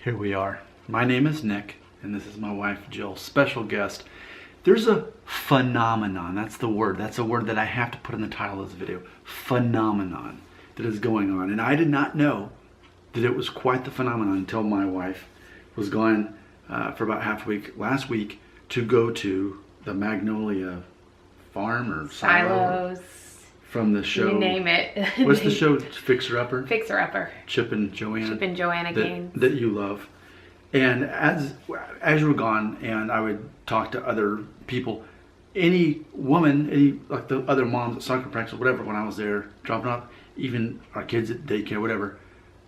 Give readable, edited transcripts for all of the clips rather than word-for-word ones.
Here we are. My name is Nick, and this is my wife, Jill, special guest. There's a phenomenon, that's the word. That's a word that I have to put in the title of this video. Phenomenon that is going on. And I did not know that it was quite the phenomenon until my wife was gone for about half a week last week to go to the Magnolia farm or silos from the show. You name it. What's the show? Fixer Upper? Fixer Upper. Chip and Joanna Gaines. That you love. And as you were gone, and I would talk to other people, any woman, like the other moms at soccer practice or whatever, when I was there dropping off, even our kids at daycare, whatever,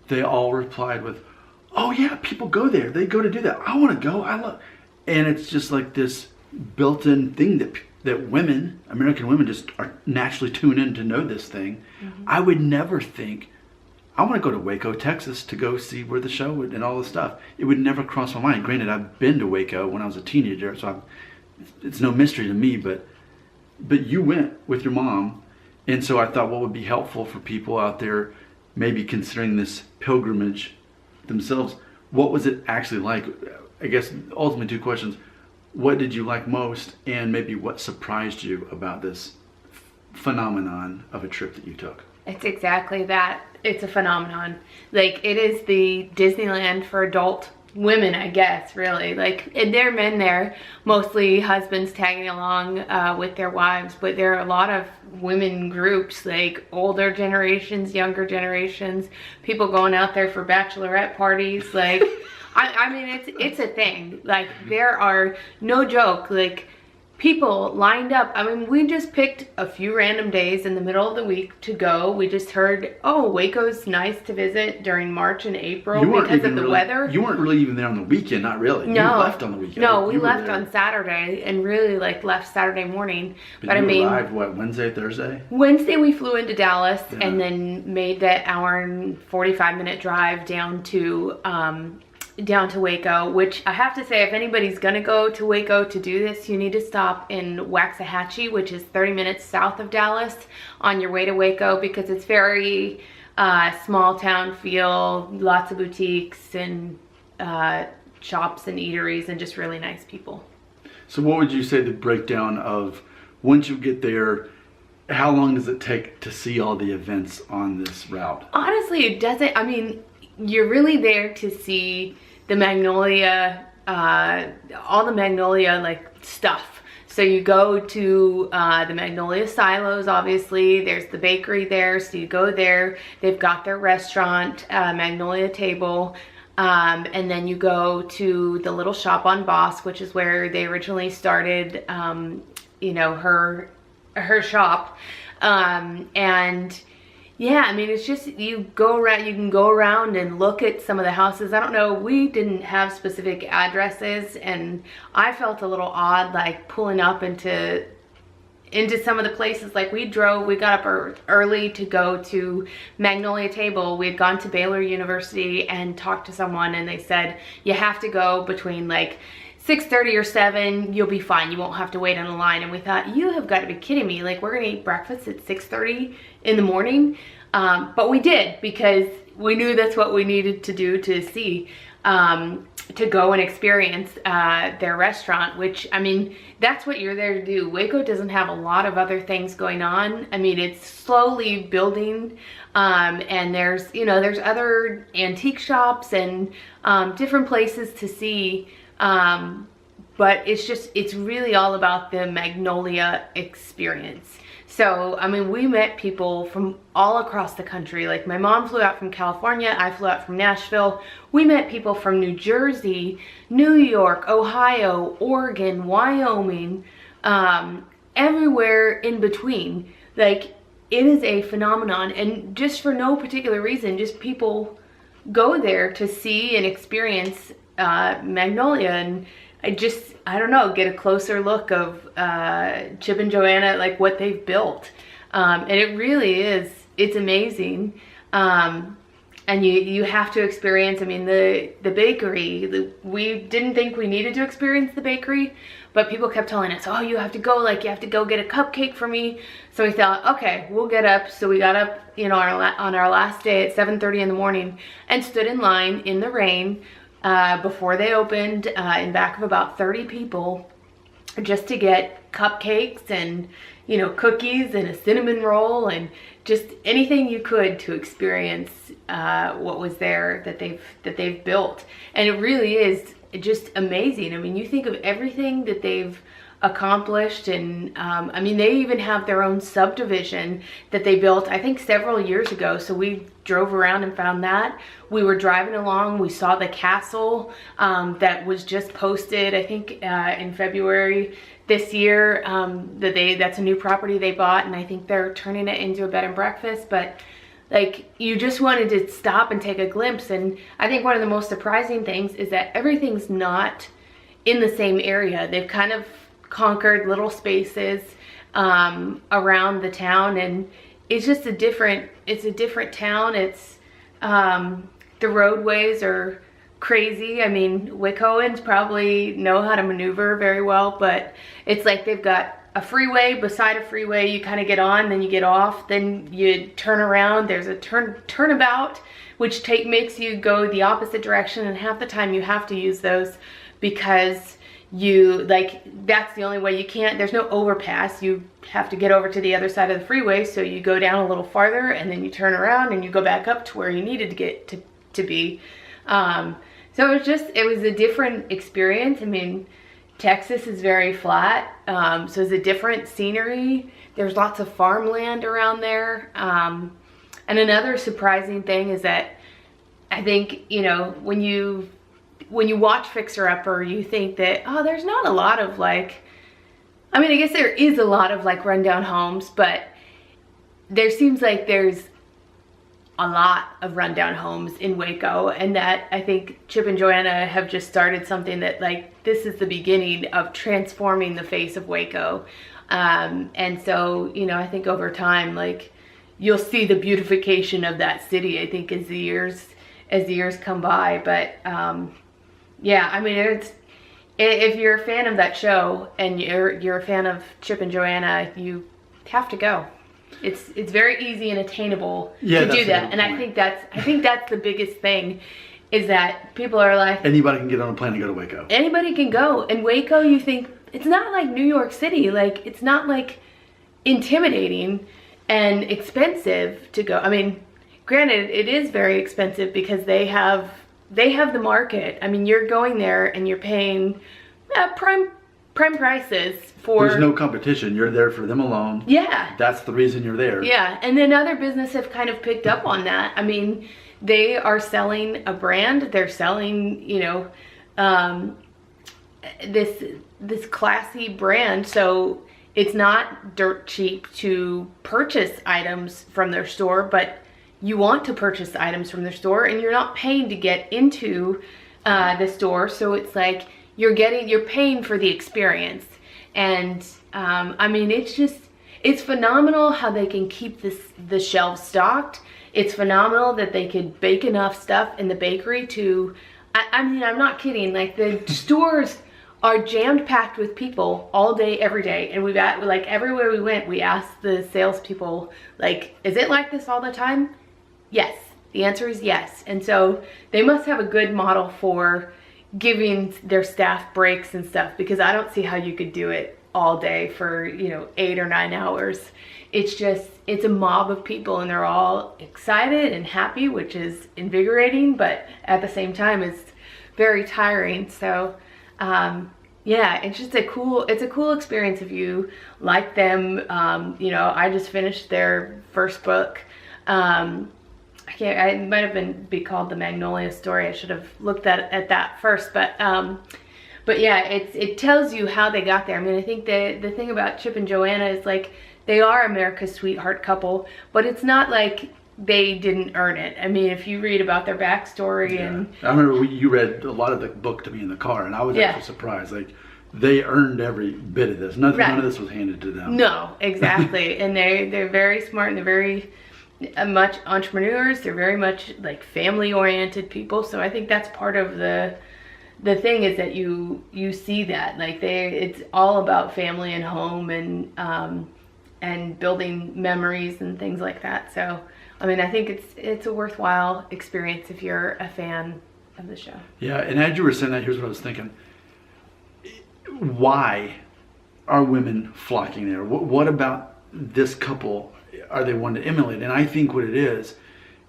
they all replied with, "Oh yeah, people go there. They go to do that. I want to go. I love." And it's just like this built-in thing that women, American women, just are naturally tuned in to know this thing. Mm-hmm. I would never think, I want to go to Waco, Texas to go see where the show would, and all this stuff. It would never cross my mind. Granted, I've been to Waco when I was a teenager, so it's no mystery to me, but you went with your mom, and so I thought what would be helpful for people out there maybe considering this pilgrimage themselves, what was it actually like? I guess ultimately two questions. What did you like most, and maybe what surprised you about this phenomenon of a trip that you took? It's exactly that. It's a phenomenon. Like, it is the Disneyland for adult women, I guess, really. Like, and there are men there, mostly husbands tagging along with their wives, but there are a lot of women groups, like older generations, younger generations, people going out there for bachelorette parties. Like, I mean, it's a thing. Like, there are, no joke, like, people lined up. I mean, we just picked a few random days in the middle of the week to go. We just heard, oh, Waco's nice to visit during March and April because of the weather. You weren't really even there on the weekend, not really. No. You left on the weekend. No, we left on Saturday and really like left Saturday morning. But I mean, arrived, what, Wednesday, Thursday? Wednesday we flew into Dallas and then made that hour and 45-minute drive down to Waco, which I have to say, if anybody's gonna go to Waco to do this, you need to stop in Waxahachie, which is 30 minutes south of Dallas on your way to Waco, because it's very small town feel, lots of boutiques and shops and eateries and just really nice people. So what would you say the breakdown of, once you get there, how long does it take to see all the events on this route? Honestly, it doesn't. I mean, you're really there to see the Magnolia, all the Magnolia like stuff. So you go to the Magnolia silos, obviously. There's the bakery there, so you go there. They've got their restaurant, Magnolia Table. And then you go to the little shop on Boss, which is where they originally started, you know, her shop. And yeah, I mean, it's just, you go around, you can go around and look at some of the houses. I don't know, we didn't have specific addresses, and I felt a little odd, like pulling up into some of the places. Like, we got up early to go to Magnolia Table. We had gone to Baylor University and talked to someone, and they said, you have to go between like 6:30 or 7, you'll be fine. You won't have to wait in a line. And we thought, you have got to be kidding me. Like, we're gonna eat breakfast at 6:30 in the morning. But we did, because we knew that's what we needed to do to see, to go and experience their restaurant, which, I mean, that's what you're there to do. Waco doesn't have a lot of other things going on. I mean, it's slowly building, and there's, you know, there's other antique shops and different places to see. But it's really all about the Magnolia experience. So, I mean, we met people from all across the country. Like, my mom flew out from California, I flew out from Nashville. We met people from New Jersey, New York, Ohio, Oregon, Wyoming, everywhere in between. Like, it is a phenomenon, and just for no particular reason, just people go there to see and experience Magnolia, and I don't know, get a closer look of Chip and Joanna, like what they've built. And it really is, it's amazing. And you have to experience, I mean, the bakery. We didn't think we needed to experience the bakery, but people kept telling us, oh, you have to go, like, you have to go get a cupcake for me. So we thought, okay, we'll get up. So we got up, you know, on our last day at 7:30 in the morning and stood in line in the rain before they opened in back of about 30 people just to get cupcakes and, you know, cookies and a cinnamon roll and just anything you could to experience what was there that they've built. And it really is just amazing. I mean, you think of everything that they've accomplished, and I mean, they even have their own subdivision that they built, I think, several years ago. So we drove around and found that. We were driving along, we saw the castle that was just posted, I think, in February this year. That's a new property they bought, and I think they're turning it into a bed and breakfast. But like, you just wanted to stop and take a glimpse. And I think one of the most surprising things is that everything's not in the same area. They've kind of conquered little spaces around the town, and it's just a different town. It's the roadways are crazy. I mean, Wacoans probably know how to maneuver very well, but it's like they've got a freeway beside a freeway. You kind of get on, then you get off, then you turn around. There's a turnabout, which makes you go the opposite direction, and half the time you have to use those because that's the only way. You can't, there's no overpass. You have to get over to the other side of the freeway, so you go down a little farther and then you turn around and you go back up to where you needed to get to be. So it was a different experience. I mean, Texas is very flat, so it's a different scenery. There's lots of farmland around there. And another surprising thing is that I think, you know, when you watch Fixer Upper, you think that, oh, there's not a lot of like, I mean, I guess there is a lot of like rundown homes, but there seems like there's a lot of rundown homes in Waco, and that I think Chip and Joanna have just started something that, like, this is the beginning of transforming the face of Waco. And so, you know, I think over time, like, you'll see the beautification of that city, I think, as the years come by. But yeah, I mean, if you're a fan of that show and you're a fan of Chip and Joanna, you have to go. It's very easy and attainable to do that, and I think that's the biggest thing, is that people are like, anybody can get on a plane and go to Waco. Anybody can go, and Waco, you think it's not like New York City, like it's not like intimidating and expensive to go. I mean, granted, it is very expensive because they have the market. I mean, you're going there and you're paying prime prices for... There's no competition. You're there for them alone. Yeah. That's the reason you're there. Yeah, and then other businesses have kind of picked up on that. I mean, they are selling a brand. They're selling, you know, this classy brand. So it's not dirt cheap to purchase items from their store, but you want to purchase items from their store, and you're not paying to get into the store. So it's like you're paying for the experience. And I mean, it's phenomenal how they can keep the shelves stocked. It's phenomenal that they could bake enough stuff in the bakery to, I mean, I'm not kidding. Like, the stores are jammed packed with people all day, every day. And like, everywhere we went, we asked the salespeople, like, is it like this all the time? Yes. The answer is yes. And so they must have a good model for giving their staff breaks and stuff, because I don't see how you could do it all day for, you know, 8 or 9 hours. It's a mob of people, and they're all excited and happy, which is invigorating, but at the same time it's very tiring. So yeah, it's just a cool experience if you like them. You know, I just finished their first book. It might have be called The Magnolia Story. I should have looked at that first, but yeah, it tells you how they got there. I mean, I think the thing about Chip and Joanna is, like, they are America's sweetheart couple, but it's not like they didn't earn it. I mean, if you read about their backstory, yeah. And I remember you read a lot of the book to me in the car, and I was actually surprised. Like, they earned every bit of this. None of this was handed to them. No, exactly. And they're very smart, and they're very much entrepreneurs. They're very much like family oriented people. So I think that's part of the thing, is that you see that, like, it's all about family and home, and building memories and things like that. So I mean, I think it's a worthwhile experience if you're a fan. of the show. Yeah, and as you were saying that, here's what I was thinking. Why are women flocking there? What about this couple are they wanting to emulate? And I think what it is,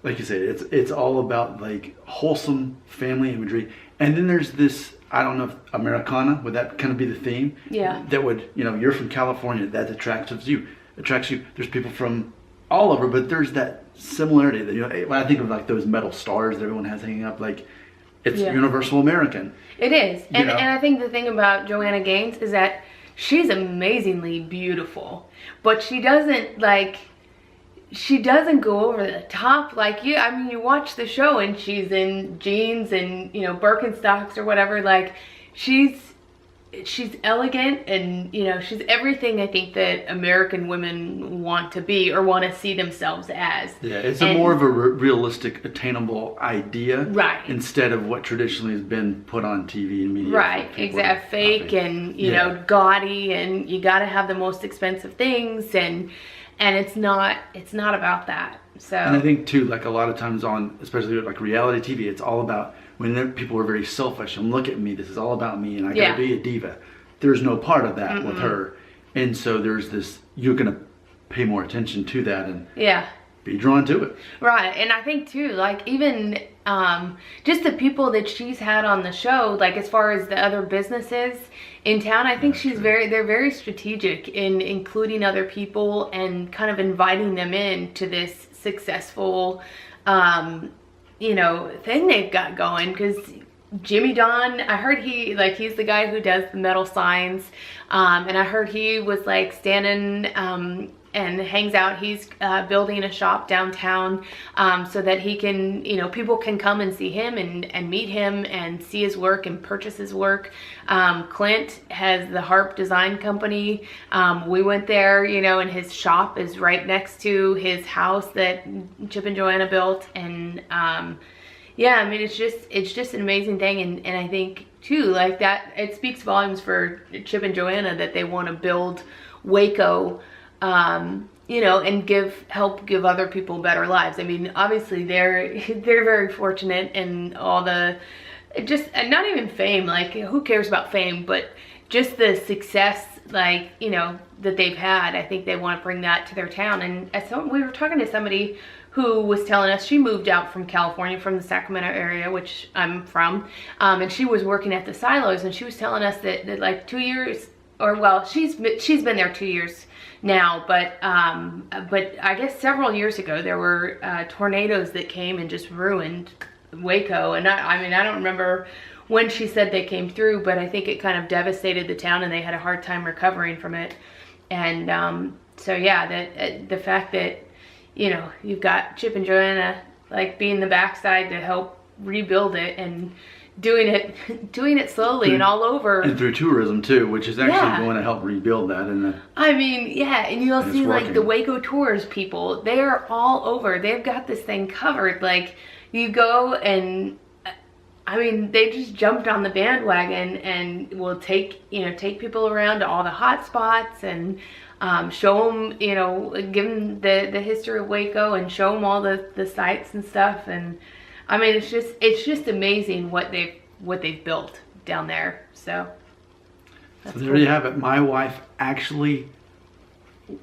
like you said, it's all about like wholesome family imagery. And then there's this, I don't know if Americana, would that kind of be the theme? Yeah. That would, you're from California, that attracts you. There's people from all over, but there's that similarity that, when I think of like those metal stars that everyone has hanging up, like it's universal American. It is. And I think the thing about Joanna Gaines is that she's amazingly beautiful, but she doesn't go over the top like you. I mean, you watch the show and she's in jeans and, Birkenstocks or whatever. Like, she's elegant and, she's everything I think that American women want to be or want to see themselves as. Yeah, it's more of a realistic, attainable idea. Right. Instead of what traditionally has been put on TV and media. Right, exactly. Fake and, gaudy, and you got to have the most expensive things, and it's not about that. So. And I think too, like a lot of times on, especially like reality TV, it's all about when people are very selfish and look at me, this is all about me and I gotta be a diva. There's no part of that with her. And so there's this, you're gonna pay more attention to that and be drawn to it. Right, and I think too, like even just the people that she's had on the show, like as far as the other businesses in town, I think they're very strategic in including other people and kind of inviting them in to this successful thing they've got going. Because Jimmy Don, I heard he's the guy who does the metal signs, and I heard he was like standing and hangs out. He's building a shop downtown so that he can, people can come and see him and meet him and see his work and purchase his work. Clint has the Harp Design Company. We went there, and his shop is right next to his house that Chip and Joanna built. And I mean, it's just an amazing thing. And I think too, like that, it speaks volumes for Chip and Joanna that they want to build Waco, and help give other people better lives. I mean, obviously they're very fortunate in all the, just not even fame, like who cares about fame, but just the success, like, that they've had. I think they want to bring that to their town. And we were talking to somebody who was telling us she moved out from California, from the Sacramento area, which I'm from, and she was working at the silos, and she was telling us that like 2 years, or well, she's been there 2 years now, but I guess several years ago there were tornadoes that came and just ruined Waco. And I mean, I don't remember when she said they came through, but I think it kind of devastated the town and they had a hard time recovering from it. And so yeah, the fact that you've got Chip and Joanna like being the backside to help rebuild it and doing it slowly and all over, and through tourism too, which is actually going to help rebuild that. And I mean, and you'll see like the Waco Tours people, they're all over. They've got this thing covered. Like you go and I mean, they just jumped on the bandwagon and will take people around to all the hot spots and show them, give them the history of Waco and show them all the sites and stuff. And I mean, it's just amazing what they've built down there. So there you have it. My wife actually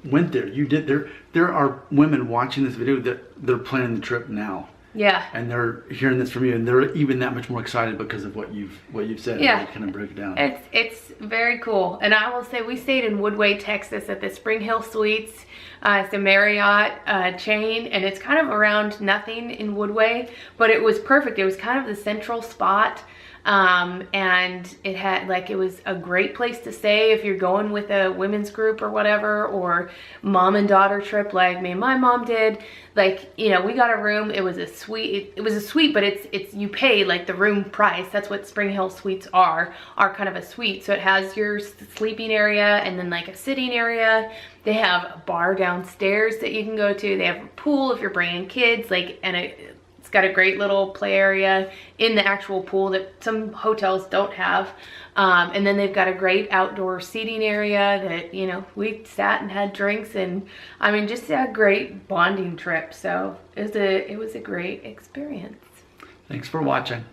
went there. You did. There are women watching this video that they're planning the trip now. Yeah. And they're hearing this from you, and they're even that much more excited because of what you've said. Yeah. And kind of break it down. It's very cool. And I will say we stayed in Woodway, Texas at the Spring Hill Suites. It's a Marriott chain, and it's kind of around nothing in Woodway, but it was perfect. It was kind of the central spot. And it was a great place to stay if you're going with a women's group or whatever, or mom and daughter trip like me and my mom did. Like, we got a room. It was a suite. It was a suite, but it's you pay like the room price. That's what Spring Hill Suites are kind of a suite. So it has your sleeping area and then like a sitting area. They have a bar downstairs that you can go to. They have a pool if you're bringing kids, it's got a great little play area in the actual pool that some hotels don't have. And then they've got a great outdoor seating area that, we sat and had drinks, and I mean, just a great bonding trip. So it was a great experience. Thanks for watching.